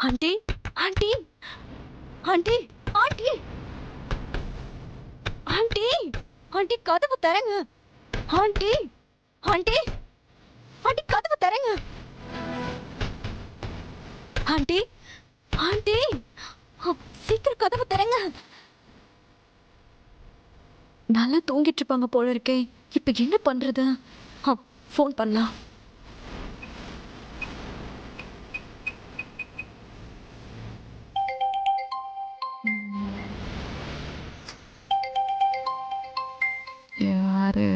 Aunty aunty aunty aunty aunty aunty கதவு தரங்க. Aunty aunty aunty கதவு தரங்க. Aunty aunty சீக்கிரம் கதவு தரங்க. நல்லா தூங்கிட்டு இருப்பாங்க போல இருக்கே. இப்ப என்ன பண்றது? ஃபோன் பண்ணலாம். யாரு?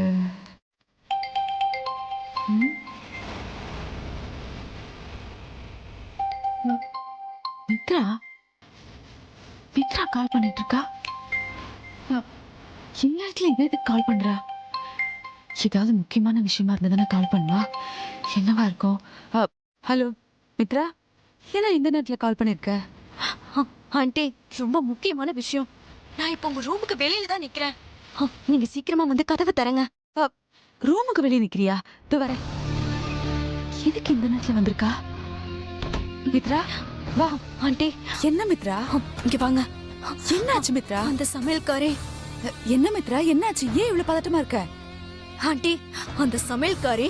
மித்ரா மித்ரா கால் பண்ணிட்டு இருக்கா. நேரத்துல எதுக்கு கால் பண்றா? ஏதாவது முக்கியமான விஷயமா இருந்ததுன்னா கால் பண்ணுவா. என்னவா இருக்கும்? ஹலோ மித்ரா, ஏன்னா இந்த நேரத்துல கால் பண்ணிருக்க? ஆண்டி ரொம்ப முக்கியமான விஷயம். நான் இப்போ உங்க ரூமுக்கு வெளியில தான் நிக்கிறேன். நீங்க சீக்கிரமா வந்து கதவை தரங்க. ரூமுக்கு வெளியே நிக்கிறியா? இது வர எதுக்கு இந்த நேரத்துல வந்திருக்கா? மித்ரா வா. ஆண்டி என்ன மித்ரா? இங்க வாங்க. என்னாச்சு மித்ரா? அந்த சமையல்காரே. என்ன மித்ரா, என்னாச்சு? ஏன் இவ்வளவு பதட்டமா இருக்க? ஆண்டி அந்த சமையல்காரே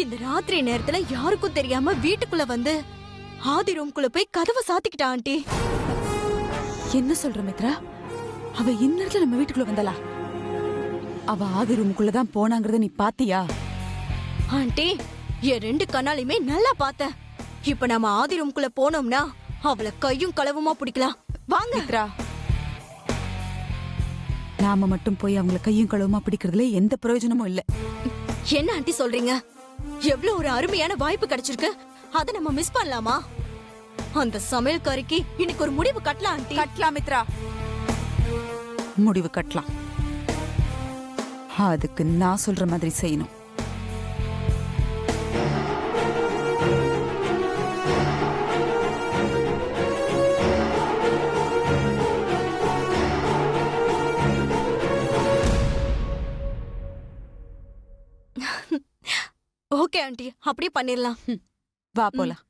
இந்த ராத்திரி நேரத்துல யாருக்கும் தெரியாம வீட்டுக்குள்ள வந்து ஆதி ரூம்குள்ள போய் கதவை சாத்திக்கிட்டா. ஆண்டி என்ன சொல்ற மித்ரா? அவ இந்நேரத்துல நம்ம வீட்டுக்குள்ள வந்தாளா? அவ ஆதி ரூமுக்குள்ளதான் போனாங்கறத நீ பாத்தியா? ஆண்டி என் 2 கண்ணாலையுமே நல்லா பார்த்தேன். இப்ப நம்ம ஆதி ரூம்குள்ள போனோம்னா அவளை கையும் களவுமா பிடிக்கலாம். வாங்க. மித்ரா, நாம மட்டும் போய் அவங்கள கையும் களவுமா பிடிக்கிறதுல எந்த பிரயோஜனமும் இல்ல. என்ன ஆண்டி சொல்றீங்க? எவ்வளவு ஒரு அருமையான வாய்ப்பு கிடைச்சிருக்கு. அதை நம்ம மிஸ் பண்ணலாமா? அந்த சமையல்காரிக்கு இன்னைக்கு ஒரு முடிவு கட்டலாம். ஆண்டி கட்டலாம் மித்ரா, முடிவு கட்டலாம். அதுக்கு நான் சொல்ற மாதிரி செய்யணும். ஓகே ஆண்டி, அப்படியே பண்ணிடலாம். வா போலாம்.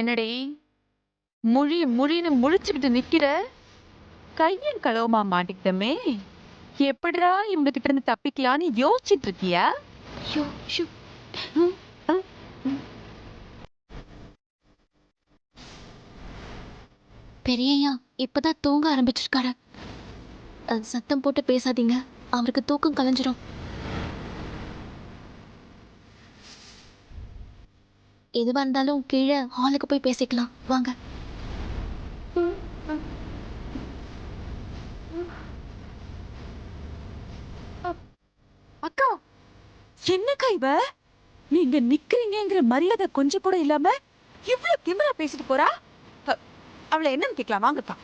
என்னடி முழின்னு முழிச்சுக்கிட்டு நிக்கிற? கையும் களவுமா மாட்டிக்கிட்டமே. எப்படிடா இவங்க கிட்ட இருந்து தப்பிக்கலான்னு யோசிச்சுட்டு இருக்கியா? ஐயோ, ஷூ. பெரியய்யா இப்பதான் தூங்க ஆரம்பிச்சிருக்காரு. சத்தம் போட்டு பேசாதீங்க, அவருக்கு தூக்கம் கலைஞ்சிரும். எதுவா இருந்தாலும் கீழே ஹாலுக்கு போய் பேசிக்கலாம். வாங்க. அக்கா, என்னக்கா இவ? நீங்க நிக்கிறீங்கிற மரியாதை கொஞ்சம் கூட இல்லாம இவ்வளவு திமிரா பேசிட்டு போறா. அவளை என்னன்னு கேட்கலாம் வாங்கக்கா.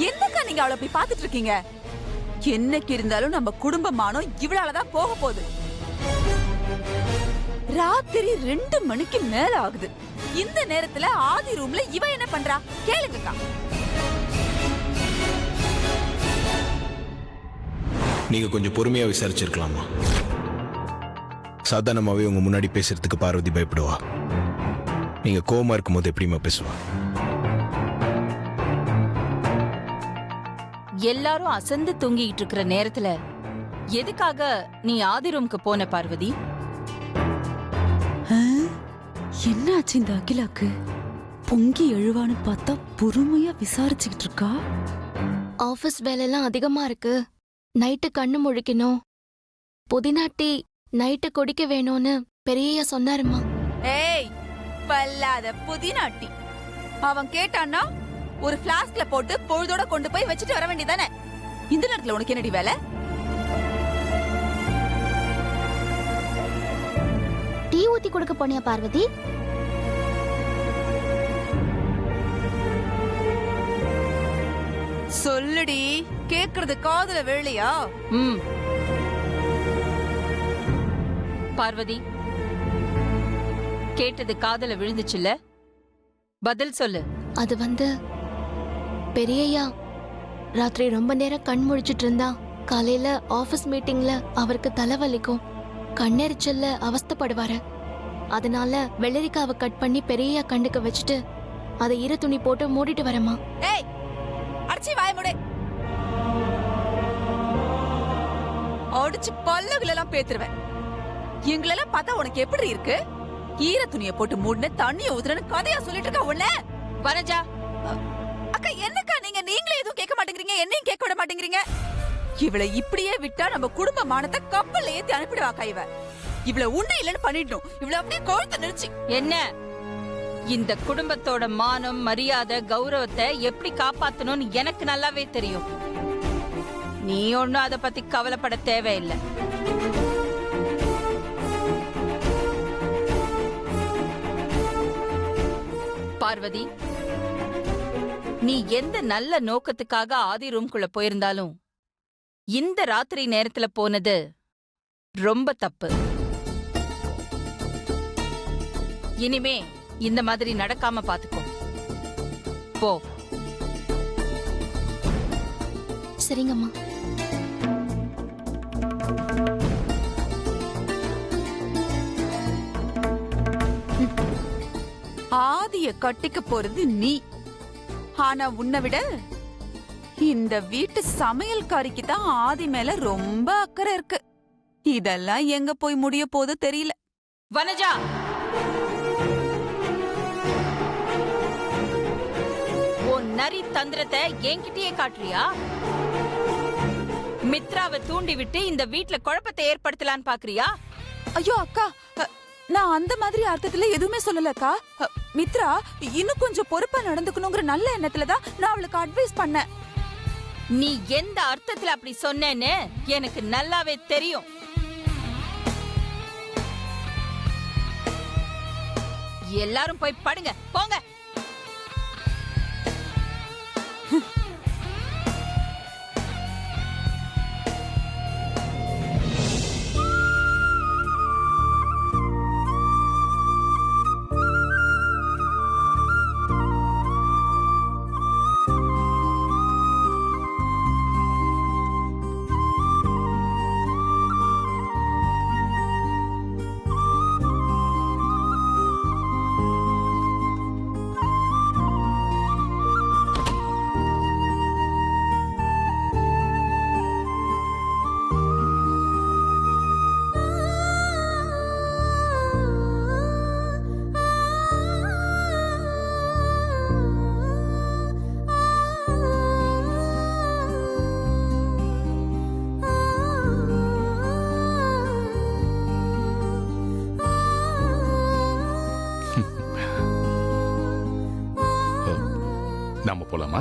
என்னக்கா நீங்க அவளை போய் பாத்துட்டு இருக்கீங்க? என்னைக்கு இருந்தாலும் நம்ம குடும்பமானம் இவளாலதான் போக போகுது. ராத்திரி 2 மணிக்கு மேல ஆகுது. இந்த நேரத்துல ஆதி ரூம்ல இவ என்ன பண்றா? கேளுங்கக்கா. நீங்க கொஞ்சம் பொறுமையா விசாரிச்சிருக்கலாமா? சாதாரணமாவே உங்க முன்னாடி பேசுறதுக்கு பார்வதி பயப்படுவா. நீங்க கோவமா இருக்கும்போது எப்படிமா பேசுவா? எல்லாரும் அசந்து தூங்கிட்டு இருக்கிற நேரத்துல எதுக்காக நீ ஆதி ரூம்க்கு போன பார்வதி? என்ன ஆச்சு இந்த அகிலாக்கு? பொங்கி எழுவான்னு பார்த்தா பொறுமையா விசாரிச்சுக்கிட்டு இருக்கா. ஆபீஸ் வேலையெல்லாம் அதிகமா இருக்கு. நைட்டு கண்ணு முழிக்கணும். புதினா டீ நைட்டு குடிக்க வேணும்னு பெரியய்யா சொன்னாருமா. ஏய், பல்லாத புதினாட்டி. அவன் கேட்டான்னா ஒரு பிளாஸ்க்ல போட்டு பொழுதோட கொண்டு போய் வச்சுட்டு வர வேண்டியதானே. இந்த நேரத்துல உனக்கு என்னடி வேலை? டீ ஊத்தி கொடுக்க போனியா பார்வதி? சொல்லுடி, கேக்குறது காதுல விழலையா? ம். பார்வதி, கேட்டது காதுல விழுந்துச்சுல்ல? பதில் சொல்லு. அது பெரியய்யா ராத்திரி ரொம்ப நேரம் கண் முழிச்சிட்டு இருந்தா காலையில ஆபீஸ் மீட்டிங்ல அவருக்கு தலைவலிக்கும், கண்ணெரிச்சல்ல அவஸ்தைப்படுவாரு. அதனால வெள்ளரிக்காவை கட் பண்ணி பெரியய்யா கண்டுக்க வச்சுட்டு அதை ஈர துணி போட்டு மூடிட்டு வரமா. ஏய், அடிச்சு வாய மூடு. அடிச்சு பல்லுகள் எல்லாம் பேத்துருவேன். எங்களெல்லாம் பார்த்தா உனக்கு எப்படி இருக்கு? ஈர துணியை போட்டு மூடின தண்ணிய ஊத்துறன்னு கதையா சொல்லிட்டு இருக்கா உன்ன. வனஜா, அக்கா என்னக்கா நீங்களே எதுவும் கேட்க மாட்டேங்கிறீங்க, என்னையும் கேட்க விட மாட்டேங்கிறீங்க. இவளை இப்படியே விட்டா நம்ம குடும்ப மானத்தை கப்பல்ல ஏத்தி அனுப்பிடுவாக்கா. இவள உண்டை இல்லன்னு பண்ணிடணும். இவள அப்படியே கொழுத்து நிறுச்சு. என்ன இந்த குடும்பத்தோட மானம், மரியாதை, கௌரவத்தை எப்படி காப்பாத்தணும்னு எனக்கு நல்லாவே தெரியும். நீ ஒண்ணும் அத பத்தி கவலைப்பட தேவையில்லை. பார்வதி, நீ எந்த நல்ல நோக்கத்துக்காக ஆதி ரூம்குள்ள போயிருந்தாலும் இந்த ராத்திரி நேரத்துல போனது ரொம்ப தப்பு. இனிமே இந்த மாதிரி நடக்காம பாத்துக்கோ. போ. சரிங்கம்மா. ஆதிய கட்டிக்க போறது நீ. ஆனா உன்னை விட இந்த வீட்டு சமையல்காரிக்கு தான் ஆதி மேல ரொம்ப அக்கறை இருக்கு. இதெல்லாம் எங்க போய் முடிய போது தெரியல. வனஜா, உன் நரி தந்திரத்தை என்கிட்டயே காட்டுறியா? மித்ராவை தூண்டி விட்டு இந்த வீட்ல குழப்பத்தை ஏற்படுத்தலான்னு பாக்குறியா? ஐயோ அக்கா, நான் அந்த மாதிரி அர்த்தத்துல எதுவுமே சொல்லலக்கா. மித்ரா இன்னும் கொஞ்சம் பொறுப்பா நடந்துக்கணுங்கிற நல்ல எண்ணத்துலதான் நான் அவளுக்கு அட்வைஸ் பண்ணேன். நீ எந்த அர்த்தத்துல அப்படி சொன்னேன்னு எனக்கு நல்லாவே தெரியும். எல்லாரும் போய் படுங்க, போங்க. நாம போலாமா?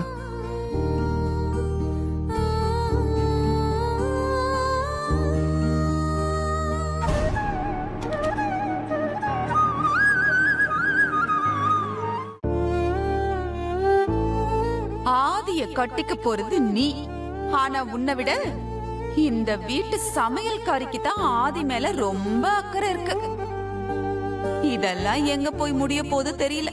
ஆதிய கட்டிக்க போறது நீ. ஆனா உன்னை விட இந்த வீட்டு சமையல்காரிக்கு தான் ஆதி மேல ரொம்ப அக்கறை இருக்கு. இதெல்லாம் எங்க போய் முடிய போது தெரியல.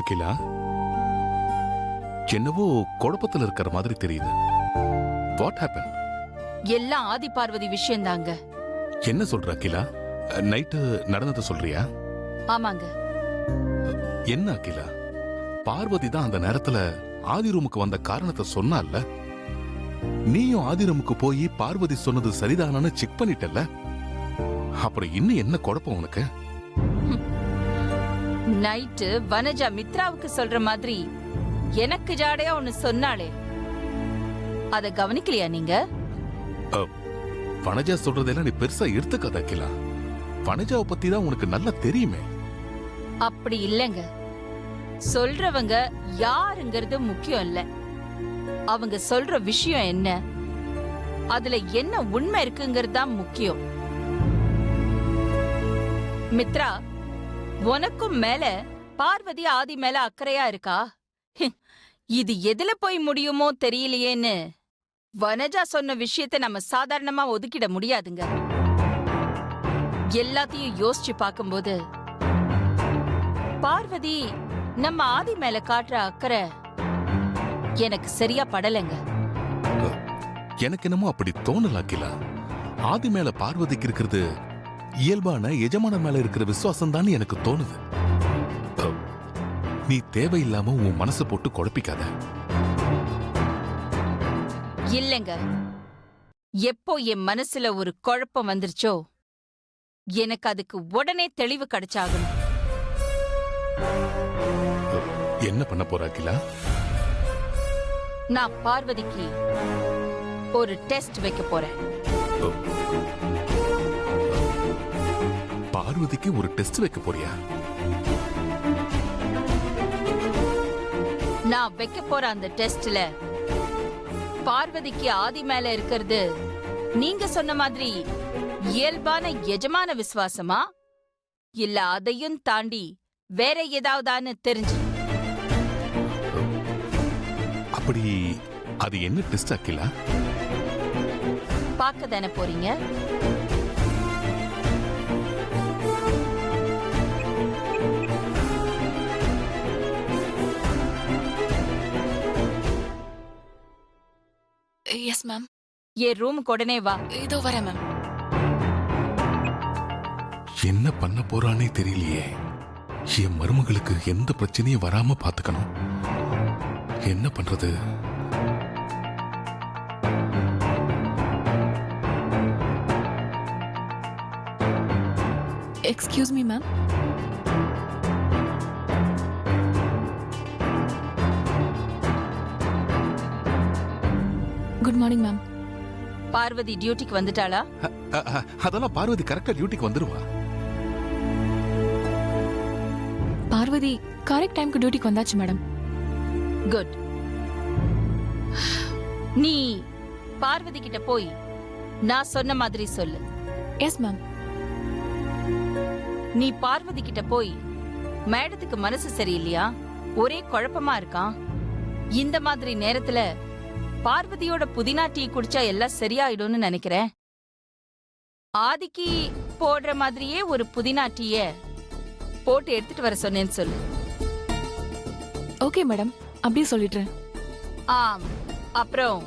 அகிலா, என்னவோ குழப்பத்துல இருக்கிற மாதிரி தெரியுது. What happen? எல்லாம் ஆதி பார்வதி விஷயம்தாங்க. என்ன சொல்ற அகிலா? நைட்டு நடந்ததை சொல்றியா? ஆமாங்க. என்ன அகிலா, பார்வதி தான் அந்த நேரத்துல ஆதி ரூமுக்கு வந்த காரணத்தை சொன்னால, நீயும் ஆதி ரூமுக்கு போய் பார்வதி சொன்னது சரிதானான்னு செக் பண்ணிட்டல்ல, அப்புறம் இன்னும் என்ன குழப்பம் உனக்கு? நைட்டு வனஜா மித்ராவுக்கு சொல்ற மாதிரி எனக்கு ஜாடையா ஒன்னு சொன்னாளே, அத கவனிக்கலையா நீங்க? வனஜா சொல்றதெல்லாம் நீ பெருசா எடுத்துக்காத அகிலா. வனஜாவை பத்தி தான் உனக்கு நல்லா தெரியுமே. அப்படி இல்லைங்க. சொல்றவங்க யாருங்கிறது முக்கியம் இல்ல, அவங்க சொல்ற விஷயம் என்ன, அதுல என்ன உண்மை இருக்குங்கிறது தான் முக்கியம். மித்ரா, உனக்கும் மேல பார்வதி ஆதி மேல அக்கறையா இருக்கா? இது எதுல போய் முடியுமோ தெரியலையேன்னு வனஜா சொன்ன விஷயத்தை நம்ம சாதாரணமா ஒதுக்கிட முடியாதுங்க. எல்லாத்தையும் யோசிச்சு பார்க்கும்போது பார்வதி நம்ம ஆதி மேல காட்டுற அக்கறை எனக்கு சரியா படலைங்க. எனக்கு என்னமோ அப்படி தோணல அகிலா. ஆதி மேல பார்வதிக்கு இருக்கிறது இயல்பான எஜமான மேல இருக்கிற விசுவாசம் தான் எனக்கு தோணுது. நீ தேவையில்லாம உன் மனசை போட்டு குழப்பிக்காத. இல்லைங்க, எப்போ என் மனசுல ஒரு குழப்பம் வந்துருச்சோ எனக்கு அதுக்கு உடனே தெளிவு கிடைச்சாகணும். என்ன பண்ண போற அகிலா? நான் பார்வதிக்கு ஒரு டெஸ்ட் வைக்க போறேன். பார்வதிக்கு ஒரு டெஸ்ட் வைக்க போறியா? நான் வைக்க போற அந்த டெஸ்ட்ல பார்வதிக்கு ஆதி மேல இருக்கிறது நீங்க சொன்ன மாதிரி இயல்பான எஜமான விசுவாசமா, இல்ல அதையும் தாண்டி வேற ஏதாவதான்னு தெரிஞ்சு. அப்படி அது என்ன டெஸ்ட் அகிலா? பார்க்க தானே போறீங்க. Yes ma'am. என் ரூமுக்கு உடனே வா. இதோ வரேன் மேம். என்ன பண்ண போறானே தெரியலையே. என் மருமகளுக்கு எந்த பிரச்சனையும் வராம பாத்துக்கணும். என்ன பண்றது? Excuse me ma'am. Good morning ma'am. Parvathi டியூட்டிக்கு வந்துட்டாளா? அதெல்லாம் பார்வதி கரெக்டா டியூட்டிக்கு வந்துருவா. பார்வதி கரெக்ட் டைம்க்கு டியூட்டிக்கு வந்தாச்சு மேடம். குட். நீ பார்வதி கிட்ட போய் நான் சொன்ன மாதிரி சொல்லு. Yes ma'am. நீ பார்வதி கிட்ட போய் மேடத்துக்கு மனசு சரியில்லையா, ஒரே குழப்பமா இருக்கான், இந்த மாதிரி நேரத்துல பார்வதியோட புதினா டீ குடிச்சா எல்லாம் சரியாயிடும்னு நினைக்கிறேன், ஆதிக்கு போடுற மாதிரியே ஒரு புதினா டீய போட்டு எடுத்துட்டு வர சொன்னேன்னு சொல்லு. ஓகே மேடம், அப்படியே சொல்லிடுறேன். ஆம். அப்புறம்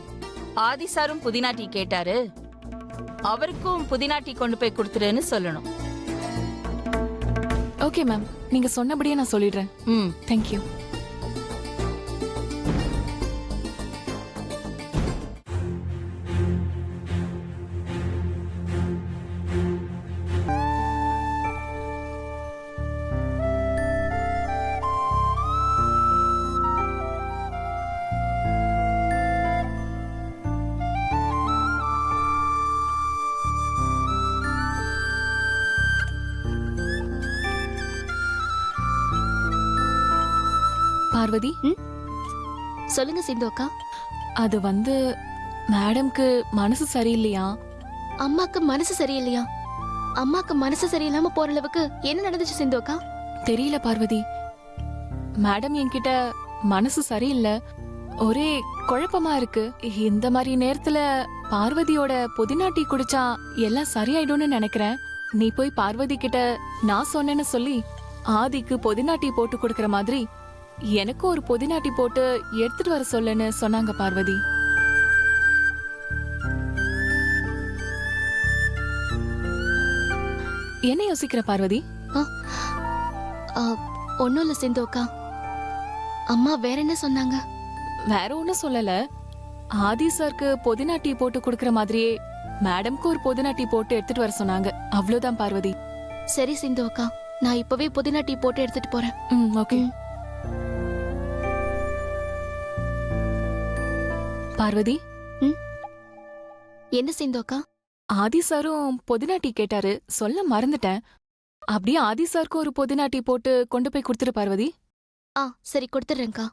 ஆதி சாரும் புதினா டீ கேட்டாரு, அவருக்கும் புதினா டீ கொண்டு போய் கொடுத்துருன்னு சொல்லணும். ஓகே மேம், நீங்க சொன்னபடியே நான் சொல்லிடுறேன். ம். தேங்க்யூ. பார்வதி, சொல்லுங்க சிந்து அக்கா. அது வந்து மேடம்க்கு மனசு சரியில்லையா? அம்மாக்கு மனசு சரியில்லையா? அம்மாக்கு மனசு சரியில்லாம போற அளவுக்கு என்ன நடந்துச்சு சிந்து அக்கா? தெரியல பார்வதி. மேடம் என்கிட்ட மனசு சரியில்லை, ஒரே குழப்பமா இருக்கு, இந்த மாதிரி நேரத்துல பார்வதியோட புதினா டீ குடிச்சா எல்லாம் சரியாயிடும்னு நினைக்கிறேன். நீ போய் பார்வதி கிட்ட நான் சொன்னேன்னு சொல்லி ஆதிக்கு புதினா டீ போட்டு கொடுக்கற மாதிரி எனக்கும் ஒரு புதினாட்டி போட்டு எடுத்துட்டு வர சொல்லுன்னு சொன்னாங்க பார்வதி. என்ன யோசிக்கிற பார்வதி? ஒன்னும் இல்ல சிந்து அக்கா. அம்மா வேற என்ன சொன்னாங்க? வேற ஒண்ணும் சொல்லல. ஆதி சாருக்கு புதினா டீ போட்டு குடுக்கற மாதிரியே மேடம்க்கு ஒரு புதினா டீ போட்டு எடுத்துட்டு வர சொன்னாங்க. அவ்வளவுதான் பார்வதி. சரி சிந்து அக்கா, நான் இப்பவே புதினா டீ போட்டு எடுத்துட்டு போறேன். ஓகே. பார்வதி, என்ன சிந்து அக்கா? ஆதி சாரும் புதினா டீ கேட்டாரு, சொல்ல மறந்துட்டேன். அப்படியே ஆதி சாருக்கு ஒரு புதினா டீ போட்டு கொண்டு போய் கொடுத்துரு பார்வதி. சரி கொடுத்துட்றேன்க்கா.